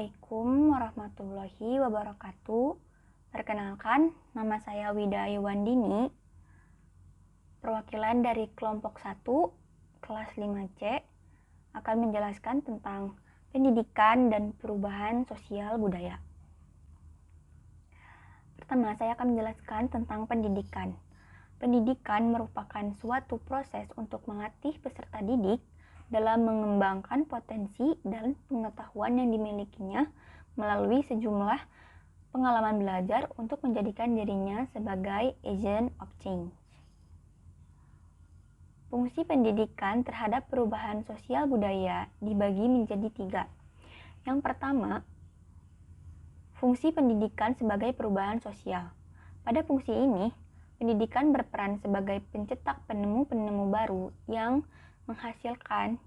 Assalamualaikum warahmatullahi wabarakatuh. Perkenalkan, nama saya Wida Yuwandini, perwakilan dari kelompok 1, kelas 5C, akan menjelaskan tentang pendidikan dan perubahan sosial budaya. Pertama, saya akan menjelaskan tentang pendidikan. Pendidikan merupakan suatu proses untuk melatih peserta didik dalam mengembangkan potensi dan pengetahuan yang dimilikinya melalui sejumlah pengalaman belajar untuk menjadikan dirinya sebagai agent of change. Fungsi pendidikan terhadap perubahan sosial budaya dibagi menjadi 3. Yang pertama, fungsi pendidikan sebagai perubahan sosial. Pada fungsi ini, pendidikan berperan sebagai pencetak penemu-penemu baru yang menghasilkan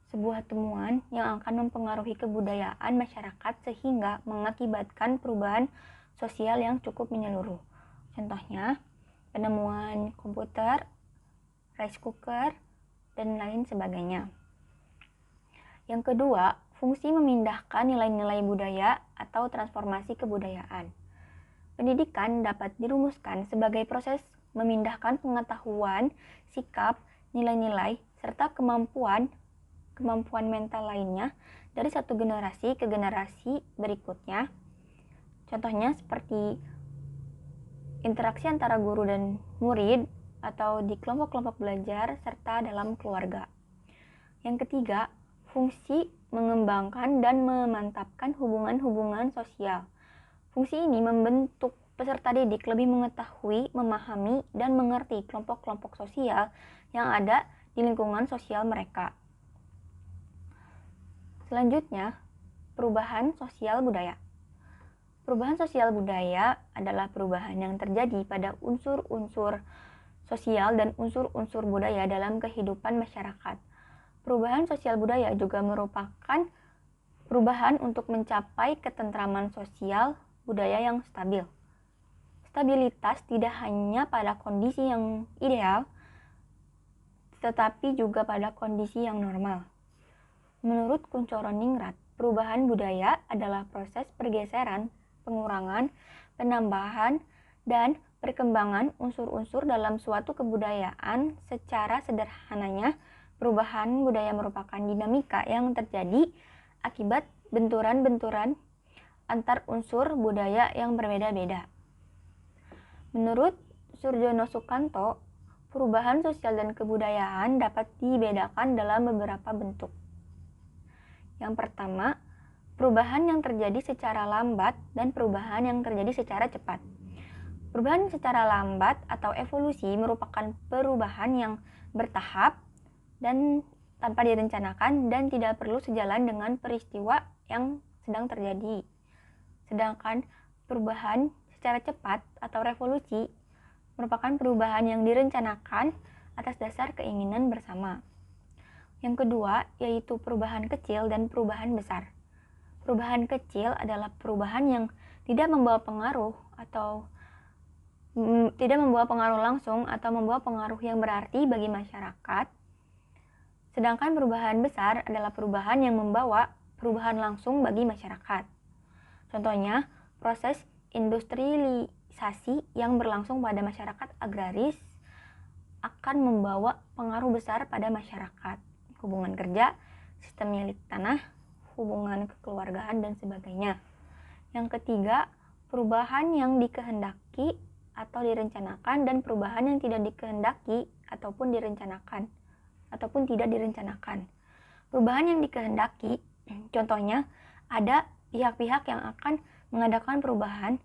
sebuah temuan yang akan mempengaruhi kebudayaan masyarakat sehingga mengakibatkan perubahan sosial yang cukup menyeluruh. Contohnya, penemuan komputer, rice cooker, dan lain sebagainya. Yang kedua, fungsi memindahkan nilai-nilai budaya atau transformasi kebudayaan. Pendidikan dapat dirumuskan sebagai proses memindahkan pengetahuan, sikap, nilai-nilai, serta kemampuan mental lainnya dari satu generasi ke generasi berikutnya. Contohnya seperti interaksi antara guru dan murid atau di kelompok-kelompok belajar serta dalam keluarga. Yang ketiga, fungsi mengembangkan dan memantapkan hubungan-hubungan sosial. Fungsi ini membentuk peserta didik lebih mengetahui, memahami, dan mengerti kelompok-kelompok sosial yang ada di lingkungan sosial mereka. Selanjutnya, perubahan sosial budaya. Perubahan sosial budaya adalah perubahan yang terjadi pada unsur-unsur sosial dan unsur-unsur budaya dalam kehidupan masyarakat. Perubahan sosial budaya juga merupakan perubahan untuk mencapai ketentraman sosial budaya yang stabil. Stabilitas tidak hanya pada kondisi yang ideal, tetapi juga pada kondisi yang normal. Menurut Kunchoro-Ningrat, perubahan budaya adalah proses pergeseran, pengurangan, penambahan, dan perkembangan unsur-unsur dalam suatu kebudayaan. Secara sederhananya, perubahan budaya merupakan dinamika yang terjadi akibat benturan-benturan antar unsur budaya yang berbeda-beda. Menurut Surjono Sukanto, perubahan sosial dan kebudayaan dapat dibedakan dalam beberapa bentuk. Yang pertama, perubahan yang terjadi secara lambat dan perubahan yang terjadi secara cepat. Perubahan secara lambat atau evolusi merupakan perubahan yang bertahap dan tanpa direncanakan dan tidak perlu sejalan dengan peristiwa yang sedang terjadi. Sedangkan perubahan secara cepat atau revolusi merupakan perubahan yang direncanakan atas dasar keinginan bersama. Yang kedua, yaitu perubahan kecil dan perubahan besar. Perubahan kecil adalah perubahan yang tidak membawa pengaruh langsung atau membawa pengaruh yang berarti bagi masyarakat. Sedangkan perubahan besar adalah perubahan yang membawa perubahan langsung bagi masyarakat. Contohnya, proses industrialisasi yang berlangsung pada masyarakat agraris akan membawa pengaruh besar pada masyarakat, hubungan kerja, sistem milik tanah, hubungan kekeluargaan, dan sebagainya. Yang ketiga, perubahan yang dikehendaki atau direncanakan dan perubahan yang tidak dikehendaki ataupun tidak direncanakan. Perubahan yang dikehendaki, contohnya ada pihak-pihak yang akan mengadakan perubahan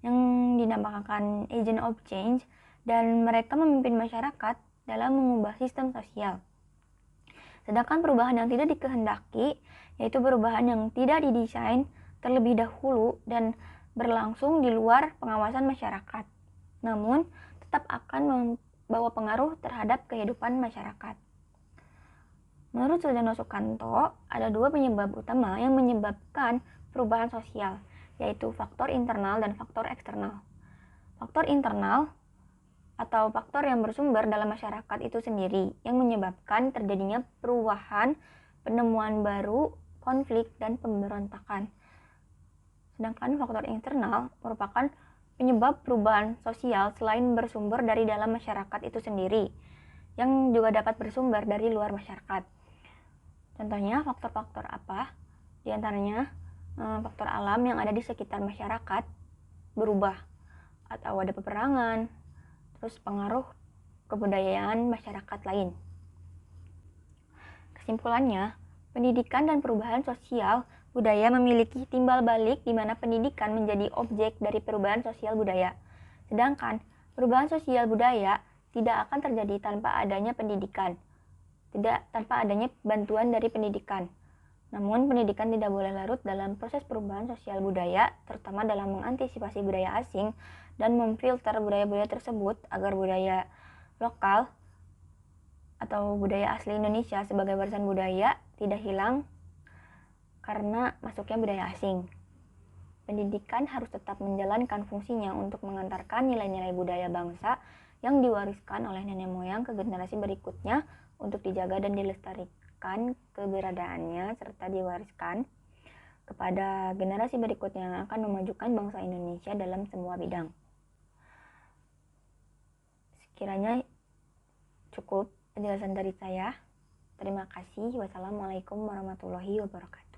yang dinamakan agent of change dan mereka memimpin masyarakat dalam mengubah sistem sosial. Sedangkan perubahan yang tidak dikehendaki yaitu perubahan yang tidak didesain terlebih dahulu dan berlangsung di luar pengawasan masyarakat, namun tetap akan membawa pengaruh terhadap kehidupan masyarakat. Menurut Surjono Sukanto, ada 2 penyebab utama yang menyebabkan perubahan sosial, yaitu faktor internal dan faktor eksternal. Faktor internal atau faktor yang bersumber dalam masyarakat itu sendiri yang menyebabkan terjadinya perubahan, penemuan baru, konflik, dan pemberontakan. Sedangkan faktor eksternal merupakan penyebab perubahan sosial selain bersumber dari dalam masyarakat itu sendiri, yang juga dapat bersumber dari luar masyarakat. Contohnya faktor-faktor apa? Di antaranya faktor alam yang ada di sekitar masyarakat berubah, atau ada peperangan, terus pengaruh kebudayaan masyarakat lain. Kesimpulannya, pendidikan dan perubahan sosial budaya memiliki timbal balik di mana pendidikan menjadi objek dari perubahan sosial budaya. Sedangkan perubahan sosial budaya tidak akan terjadi tanpa adanya pendidikan, tidak tanpa adanya bantuan dari pendidikan. Namun, pendidikan tidak boleh larut dalam proses perubahan sosial budaya, terutama dalam mengantisipasi budaya asing dan memfilter budaya-budaya tersebut agar budaya lokal atau budaya asli Indonesia sebagai warisan budaya tidak hilang karena masuknya budaya asing. Pendidikan harus tetap menjalankan fungsinya untuk mengantarkan nilai-nilai budaya bangsa yang diwariskan oleh nenek moyang ke generasi berikutnya untuk dijaga dan dilestarikan keberadaannya serta diwariskan kepada generasi berikutnya yang akan memajukan bangsa Indonesia dalam semua bidang. Sekiranya cukup penjelasan dari saya. Terima kasih. Wassalamualaikum warahmatullahi wabarakatuh.